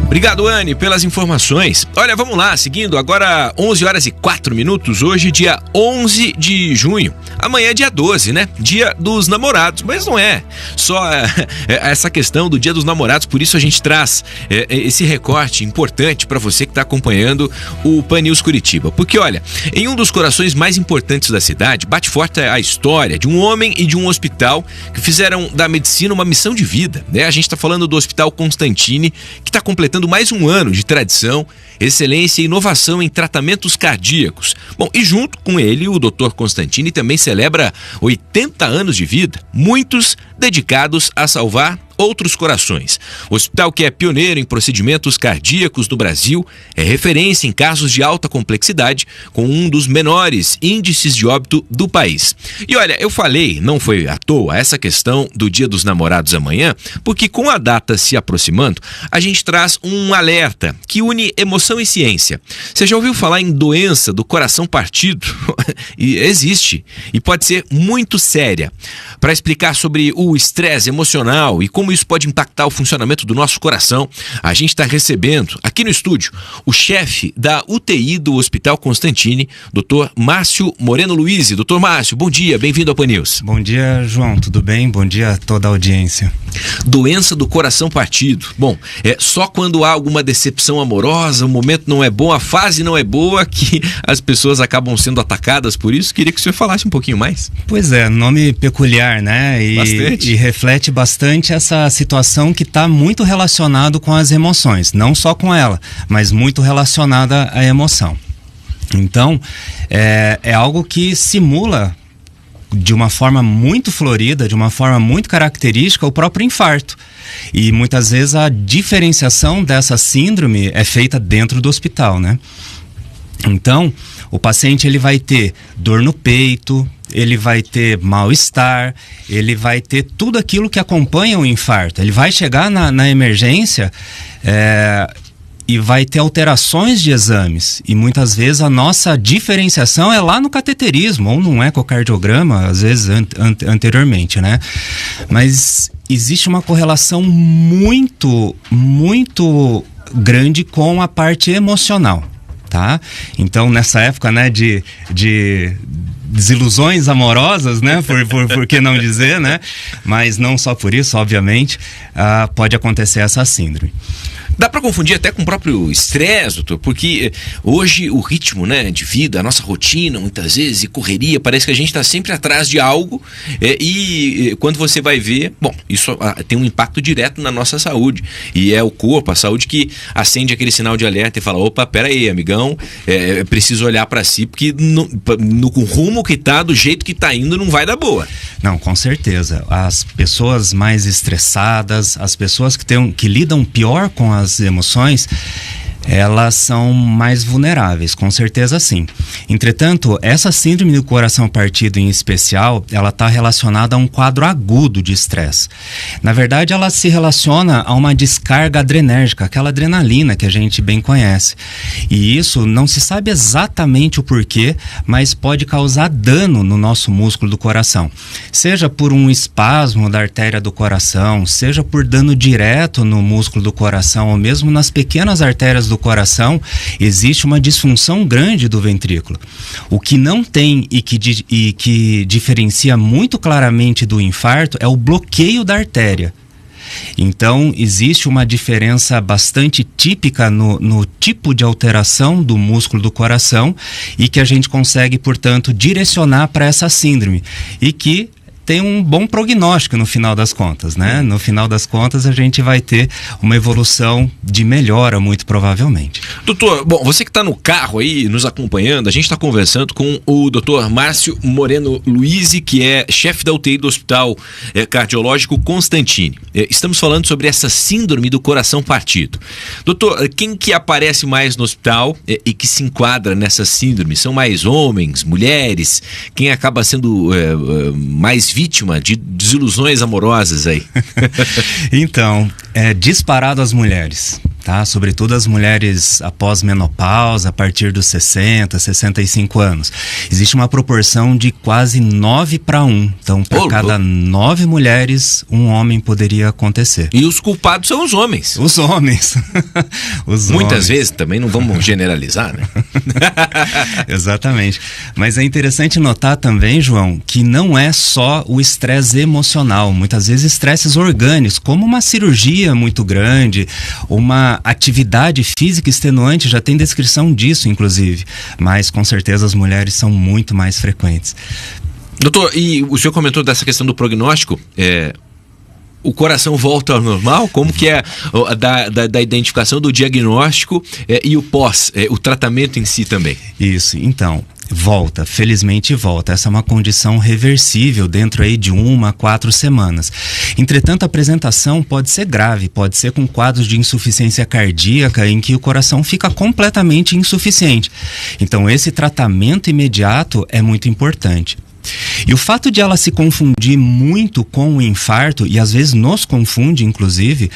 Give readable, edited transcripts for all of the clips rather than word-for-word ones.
Obrigado, Anne, pelas informações. Olha, vamos lá, seguindo agora 11h04, hoje dia 11 de junho. Amanhã é dia 12, né? Dia dos namorados, mas não é só essa questão do dia dos namorados, por isso a gente traz esse recorte importante para você que está acompanhando o Pan News Curitiba. Porque olha, em um dos corações mais importantes da cidade, bate forte a história de um homem e de um hospital que fizeram da medicina uma missão de vida, né? A gente está falando do Hospital Constantini, que está completando mais um ano de tradição, excelência e inovação em tratamentos cardíacos. Bom, e junto com ele, o Dr. Constantini também celebra 80 anos de vida, muitos dedicados a salvar outros corações. O hospital, que é pioneiro em procedimentos cardíacos no Brasil, é referência em casos de alta complexidade, com um dos menores índices de óbito do país. E olha, eu falei, não foi à toa, essa questão do Dia dos Namorados amanhã, porque com a data se aproximando, a gente traz um alerta que une emoção e ciência. Você já ouviu falar em doença do coração partido? E existe, e pode ser muito séria. Para explicar sobre o estresse emocional e como isso pode impactar o funcionamento do nosso coração, a gente está recebendo aqui no estúdio o chefe da UTI do Hospital Constantini, Dr. Márcio Moreno Luiz. Dr. Márcio, bom dia, bem-vindo ao Pan News. Bom dia, João, tudo bem? Bom dia a toda a audiência. Doença do coração partido. Bom, é só quando há alguma decepção amorosa, o momento não é bom, a fase não é boa, que as pessoas acabam sendo atacadas por isso. Queria que o senhor falasse um pouquinho mais. Pois é, nome peculiar, né? E reflete bastante essa situação que está muito relacionado com as emoções, não só com ela, mas muito relacionada à emoção. Então, é algo que simula de uma forma muito florida, de uma forma muito característica, o próprio infarto. E muitas vezes a diferenciação dessa síndrome é feita dentro do hospital, né? Então, o paciente ele vai ter dor no peito, ele vai ter mal-estar, ele vai ter tudo aquilo que acompanha o infarto. Ele vai chegar na emergência e vai ter alterações de exames. E muitas vezes a nossa diferenciação é lá no cateterismo, ou num ecocardiograma, às vezes anteriormente, né? Mas existe uma correlação muito, muito grande com a parte emocional. Tá? Então, nessa época, né, de desilusões amorosas, né, por que não dizer, né? Mas não só por isso, obviamente, pode acontecer essa síndrome. Dá para confundir até com o próprio estresse, doutor, porque hoje o ritmo, né, de vida, a nossa rotina, muitas vezes, e correria, parece que a gente está sempre atrás de algo e quando você vai ver, bom, isso tem um impacto direto na nossa saúde e é o corpo, a saúde que acende aquele sinal de alerta e fala, opa, pera aí, amigão, preciso olhar para si porque no rumo que tá, do jeito que tá indo, não vai dar boa. Não, com certeza. As pessoas mais estressadas, as pessoas que lidam pior com as emoções, elas são mais vulneráveis, com certeza sim. Entretanto, essa síndrome do coração partido em especial, ela está relacionada a um quadro agudo de estresse. Na verdade, ela se relaciona a uma descarga adrenérgica, aquela adrenalina que a gente bem conhece. E isso não se sabe exatamente o porquê, mas pode causar dano no nosso músculo do coração. Seja por um espasmo da artéria do coração, seja por dano direto no músculo do coração, ou mesmo nas pequenas artérias do coração, existe uma disfunção grande do ventrículo. O que não tem e que diferencia muito claramente do infarto é o bloqueio da artéria. Então, existe uma diferença bastante típica no tipo de alteração do músculo do coração e que a gente consegue, portanto, direcionar para essa síndrome e que tem um bom prognóstico no final das contas, né? No final das contas, a gente vai ter uma evolução de melhora, muito provavelmente. Doutor, bom, você que está no carro aí, nos acompanhando, a gente está conversando com o Dr. Márcio Moreno Luiz, que é chefe da UTI do Hospital Cardiológico Constantini. Estamos falando sobre essa síndrome do coração partido. Doutor, quem que aparece mais no hospital e que se enquadra nessa síndrome? São mais homens, mulheres? Quem acaba sendo mais vítima de desilusões amorosas aí? Então, disparado as mulheres, tá? Sobretudo as mulheres após menopausa, a partir dos 60, 65 anos. Existe uma proporção de quase 9:1. Então, para cada 9 mulheres, um homem poderia acontecer. E os culpados são os homens. Os homens. Muitas vezes também, não vamos generalizar, né? Exatamente. Mas é interessante notar também, João, que não é só o estresse emocional. Muitas vezes estresses orgânicos, como uma cirurgia muito grande, uma atividade física extenuante, já tem descrição disso, inclusive. Mas, com certeza, as mulheres são muito mais frequentes. Doutor, e o senhor comentou dessa questão do prognóstico, o coração volta ao normal? Como que é da identificação do diagnóstico e o pós, o tratamento em si também? Isso, então, volta, felizmente volta. Essa é uma condição reversível dentro aí de 1 a 4 semanas. Entretanto, a apresentação pode ser grave, pode ser com quadros de insuficiência cardíaca em que o coração fica completamente insuficiente. Então, esse tratamento imediato é muito importante. E o fato de ela se confundir muito com o infarto, e às vezes nos confunde, inclusive,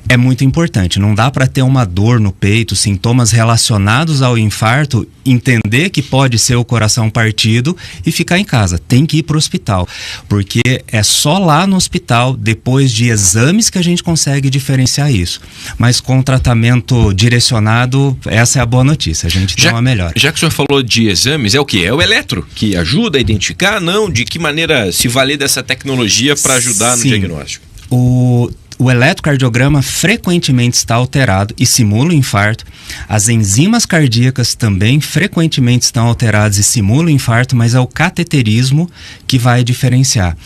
é muito importante. Não dá para ter uma dor no peito, sintomas relacionados ao infarto, entender que pode ser o coração partido e ficar em casa. Tem que ir para o hospital, porque é só lá no hospital, depois de exames, que a gente consegue diferenciar isso. Mas com tratamento direcionado, essa é a boa notícia, a gente tem uma melhora. Já que o senhor falou de exames, é o quê? É o eletro que ajuda a identificar? Não, de que maneira se valer dessa tecnologia para ajudar no diagnóstico? O eletrocardiograma frequentemente está alterado e simula o infarto. As enzimas cardíacas também frequentemente estão alteradas e simulam o infarto, mas é o cateterismo que vai diferenciar.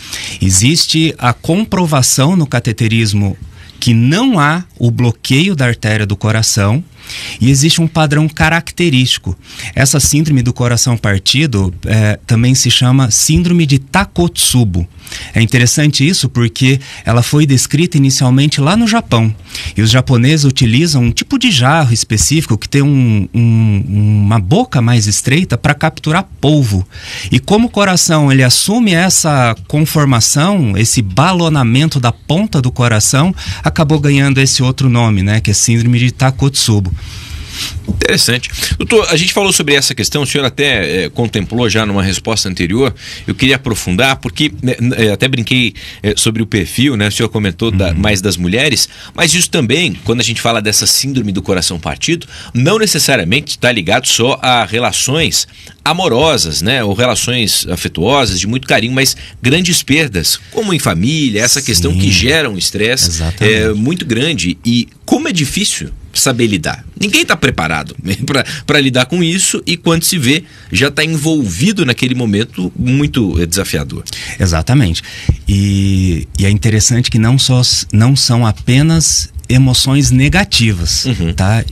Existe a comprovação no cateterismo que não há o bloqueio da artéria do coração, e existe um padrão característico. Essa síndrome do coração partido também se chama síndrome de Takotsubo. É interessante isso porque ela foi descrita inicialmente lá no Japão. E os japoneses utilizam um tipo de jarro específico que tem uma boca mais estreita para capturar polvo. E como o coração ele assume essa conformação, esse balonamento da ponta do coração, acabou ganhando esse outro nome, né, que é síndrome de Takotsubo. Interessante. Doutor, a gente falou sobre essa questão, o senhor até contemplou já numa resposta anterior. Eu queria aprofundar, porque até brinquei sobre o perfil, né? O senhor comentou mais das mulheres, mas isso também, quando a gente fala dessa síndrome do coração partido, não necessariamente está ligado só a relações amorosas, né? Ou relações afetuosas, de muito carinho, mas grandes perdas, como em família, essa questão que gera um estresse muito grande. E como é difícil saber lidar. Ninguém está preparado para lidar com isso, e quando se vê, já está envolvido naquele momento muito desafiador. Exatamente. E é interessante que não são apenas emoções negativas, tá?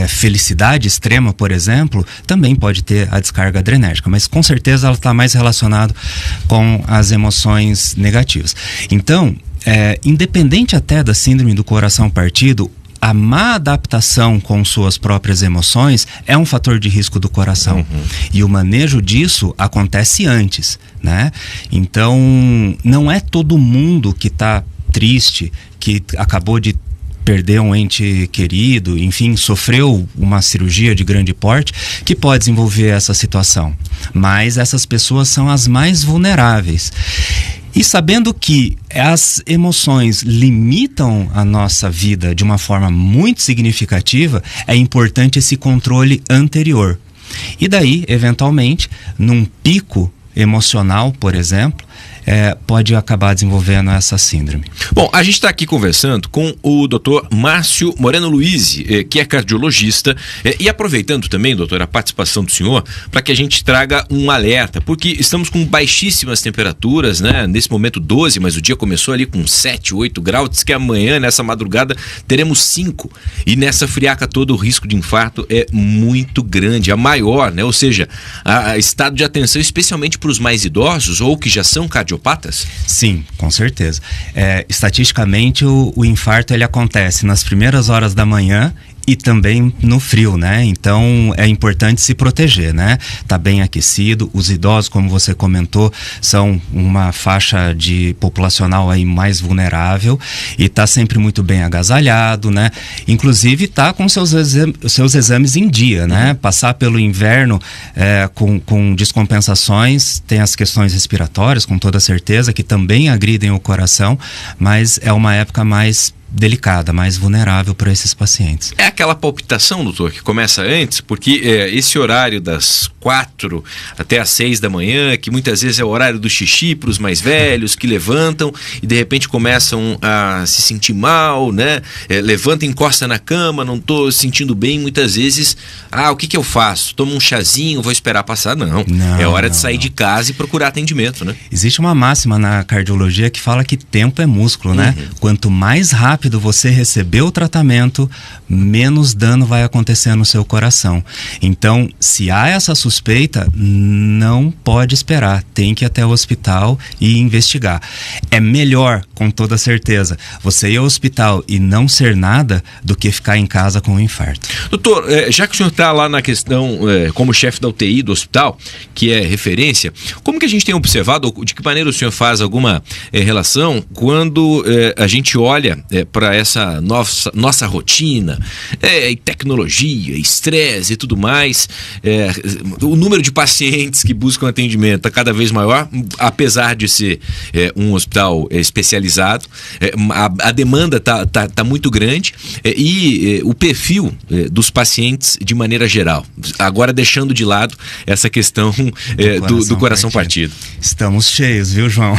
Felicidade extrema, por exemplo, também pode ter a descarga adrenérgica, mas com certeza ela está mais relacionada com as emoções negativas. Então, independente até da síndrome do coração partido, a má adaptação com suas próprias emoções é um fator de risco do coração. E o manejo disso acontece antes, né? Então, não é todo mundo que está triste, que acabou de perder um ente querido, enfim, sofreu uma cirurgia de grande porte, que pode desenvolver essa situação. Mas essas pessoas são as mais vulneráveis. E sabendo que as emoções limitam a nossa vida de uma forma muito significativa, é importante esse controle anterior. E daí, eventualmente, num pico emocional, por exemplo, pode acabar desenvolvendo essa síndrome. Bom, a gente está aqui conversando com o Dr. Márcio Moreno Luiz, que é cardiologista, e aproveitando também, doutor, a participação do senhor, para que a gente traga um alerta, porque estamos com baixíssimas temperaturas, né? Nesse momento 12, mas o dia começou ali com 7, 8 graus, diz que amanhã, nessa madrugada, teremos 5, e nessa friaca toda o risco de infarto é muito grande, a maior, né? Ou seja, a estado de atenção especialmente para os mais idosos ou que já são cardiopatas? Sim, com certeza. Estatisticamente, o infarto ele acontece nas primeiras horas da manhã e também no frio, né? Então é importante se proteger, né? Tá bem aquecido. Os idosos, como você comentou, são uma faixa de populacional aí mais vulnerável e tá sempre muito bem agasalhado, né? Inclusive tá com seus exames em dia, né? Passar pelo inverno com descompensações, tem as questões respiratórias, com toda certeza, que também agridem o coração, mas é uma época mais delicada, mais vulnerável para esses pacientes. É aquela palpitação, doutor, que começa antes, porque esse horário das 4 até as 6 da manhã, que muitas vezes é o horário do xixi para os mais velhos, que levantam e de repente começam a se sentir mal, né? Levanta e encosta na cama, não estou sentindo bem, muitas vezes, o que eu faço? Tomo um chazinho, vou esperar passar? Não, é hora de sair de casa e procurar atendimento, né? Existe uma máxima na cardiologia que fala que tempo é músculo, né? Quanto mais rápido você receber o tratamento, menos dano vai acontecer no seu coração. Então, se há essa suspeita, não pode esperar, tem que ir até o hospital e investigar. É melhor, com toda certeza, você ir ao hospital e não ser nada do que ficar em casa com um infarto. Doutor, já que o senhor está lá na questão como chefe da UTI do hospital, que é referência, como que a gente tem observado, de que maneira o senhor faz alguma relação quando a gente olha para essa nossa rotina, tecnologia, estresse e tudo mais, o número de pacientes que buscam atendimento está cada vez maior, apesar de ser um hospital especializado, a demanda tá muito grande, e o perfil dos pacientes de maneira geral, agora deixando de lado essa questão do coração partido. Estamos cheios, viu, João?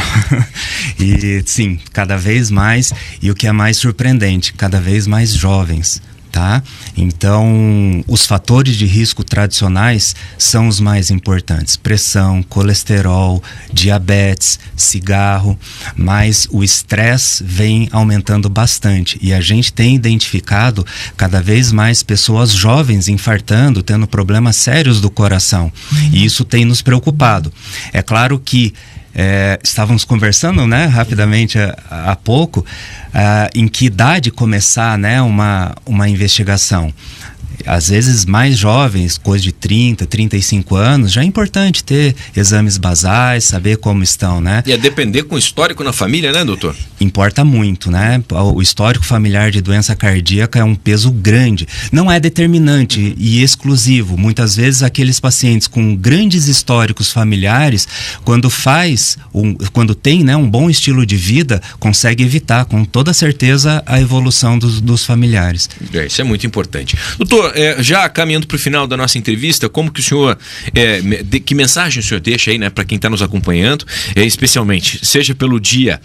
E sim, cada vez mais, e o que é mais surpreendente, cada vez mais jovens, tá? Então, os fatores de risco tradicionais são os mais importantes: pressão, colesterol, diabetes, cigarro, mas o estresse vem aumentando bastante e a gente tem identificado cada vez mais pessoas jovens infartando, tendo problemas sérios do coração, e isso tem nos preocupado. É claro que estávamos conversando, né, rapidamente há pouco, em que idade começar, né, uma investigação. Às vezes mais jovens, coisa de 30, 35 anos, já é importante ter exames basais, saber como estão, né? E depender com o histórico na família, né, doutor? Importa muito, né? O histórico familiar de doença cardíaca é um peso grande. Não é determinante e exclusivo. Muitas vezes aqueles pacientes com grandes históricos familiares, quando tem, né, um bom estilo de vida, consegue evitar com toda certeza a evolução dos familiares. Isso é muito importante. Doutor, já caminhando para o final da nossa entrevista, como que o senhor, que mensagem o senhor deixa aí, né, para quem está nos acompanhando, especialmente, seja pelo dia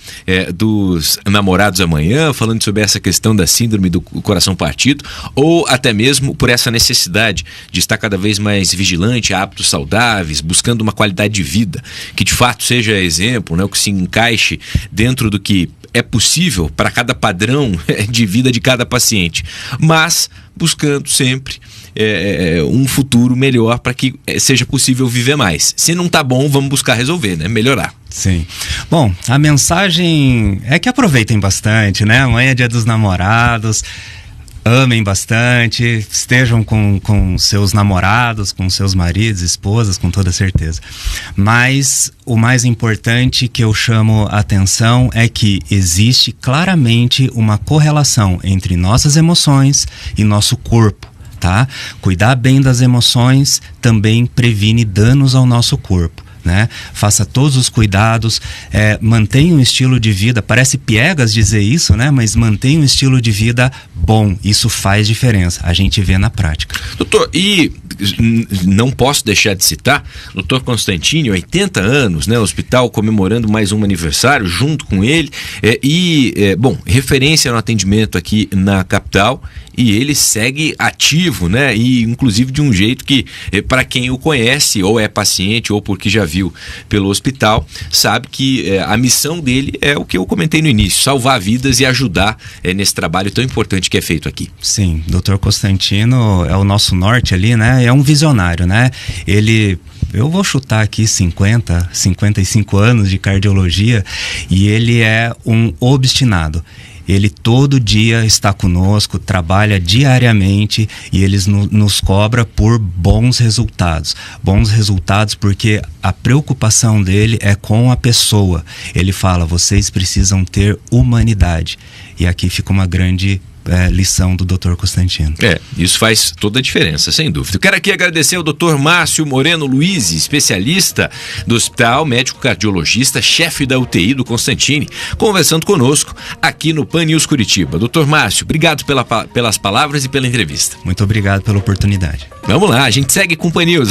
dos namorados amanhã, falando sobre essa questão da síndrome do coração partido, ou até mesmo por essa necessidade de estar cada vez mais vigilante a hábitos saudáveis, buscando uma qualidade de vida que de fato seja exemplo, né, que se encaixe dentro do que é possível para cada padrão de vida de cada paciente, mas buscando sempre um futuro melhor para que seja possível viver mais. Se não tá bom, vamos buscar resolver, né? Melhorar. Sim. Bom, a mensagem é que aproveitem bastante, né? Amanhã é Dia dos Namorados. Amem bastante, estejam com seus namorados, com seus maridos, esposas, com toda certeza. Mas o mais importante que eu chamo a atenção é que existe claramente uma correlação entre nossas emoções e nosso corpo, tá? Cuidar bem das emoções também previne danos ao nosso corpo, né? Faça todos os cuidados, mantenha um estilo de vida, parece piegas dizer isso, né? Mas mantenha um estilo de vida bom, isso faz diferença, a gente vê na prática. Doutor, e não posso deixar de citar, doutor Constantini, 80 anos, né? O hospital comemorando mais um aniversário junto com ele, referência no atendimento aqui na capital, e ele segue ativo, né? E inclusive de um jeito que, para quem o conhece, ou é paciente, ou porque já viu pelo hospital, sabe que a missão dele é o que eu comentei no início: salvar vidas e ajudar nesse trabalho tão importante que é feito aqui. Sim, doutor Constantino é o nosso norte ali, né? É um visionário, né? Eu vou chutar aqui 55 anos de cardiologia, e ele é um obstinado. ele todo dia está conosco, trabalha diariamente e ele nos cobra por bons resultados. Bons resultados porque a preocupação dele é com a pessoa. Ele fala, vocês precisam ter humanidade. E aqui fica uma grande lição do Dr. Constantino. Isso faz toda a diferença, sem dúvida. Eu quero aqui agradecer ao Dr. Márcio Moreno Luiz, especialista do Hospital, médico cardiologista, chefe da UTI do Constantini, conversando conosco aqui no Pan News Curitiba. Dr. Márcio, obrigado pelas palavras e pela entrevista. Muito obrigado pela oportunidade. Vamos lá, a gente segue com o Pan News.